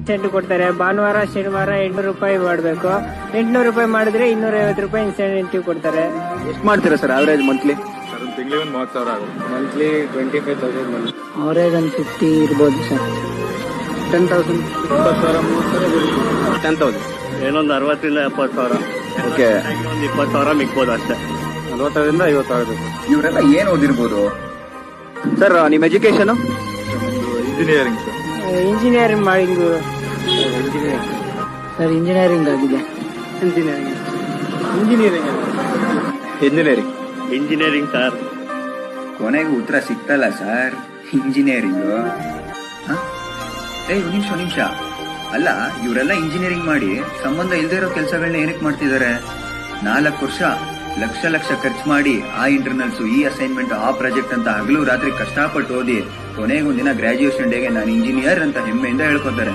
Incentive ಕೊಡ್ತಾರೆ. ಭಾನುವಾರ ಶನಿವಾರ 800 ರೂಪಾಯಿ ಮಾಡಬೇಕು. 800 ರೂಪಾಯಿ ಮಾಡಿದ್ರೆ 250 ರೂಪಾಯಿ ಇನ್ಸೆಂಟಿವ್ ಕೊಡ್ತಾರೆ. ಎಷ್ಟು ಮಾಡ್ತೀರಾ ಸರ್ ಅವರೇಜ್ ಮಂತ್ಲಿ? ತಿಂಗಳಿಗೆ ಒಂದು 30,000 ಆಗುತ್ತೆ. ಮಂತ್ಲಿ 25,000 ಅವರೇಜ್ ಒಂದು 50 ಇರ್ಬೋದು ಸರ್. 10,000 10,000 ಏನೊಂದು 60,000 ಇಂದ 70,000. ಓಕೆ. ಒಂದು 20,000 ಮಿಕ್ಬೋದು ಅಷ್ಟೇ. 40,000 ಇಂದ 50,000. ಇವರೆಲ್ಲ ಏನ್ ಓದಿರ್ಬೋದು ಸರ್ ನಿಮ್ಮ ಎಜುಕೇಶನ್? Engineering sir. ಇಂಜಿನಿಯರಿಂಗ್ ಮಾಡಿದ್ದು ಸರ್ ಇಂಜಿನಿಯರಿಂಗ್ ಆಗಿದೆ. ಇಂಜಿನಿಯರಿಂಗ್. Engineering sir. ಕೊನೆಗೂ ಉತ್ತರ ಸಿಕ್ತಲ್ಲ ಸರ್. ಇಂಜಿನಿಯರಿಂಗ್. ಒಂದ್ ನಿಮಿಷ ಅಲ್ಲ, ಇವರೆಲ್ಲ ಇಂಜಿನಿಯರಿಂಗ್ ಮಾಡಿ ಸಂಬಂಧ ಇಲ್ದೇ ಇರೋ ಕೆಲಸಗಳನ್ನ ಏನಕ್ಕೆ ಮಾಡ್ತಿದ್ದಾರೆ? 4 ವರ್ಷ ಲಕ್ಷ ಖರ್ಚು ಮಾಡಿ ಆ ಇಂಟರ್ನಲ್ಸ್, ಈ ಅಸೈನ್ಮೆಂಟ್, ಆ ಪ್ರಾಜೆಕ್ಟ್ ಅಂತ ಹಗಲು ರಾತ್ರಿ ಕಷ್ಟಪಟ್ಟು ಓದಿ ಕೊನೆಗೊಂದಿನ ಗ್ರಾಜುಯೇಷನ್ ಡೇಗೆ ನಾನು ಇಂಜಿನಿಯರ್ ಅಂತ ಹೆಮ್ಮೆಯಿಂದ ಹೇಳ್ಕೊತಾರೆ.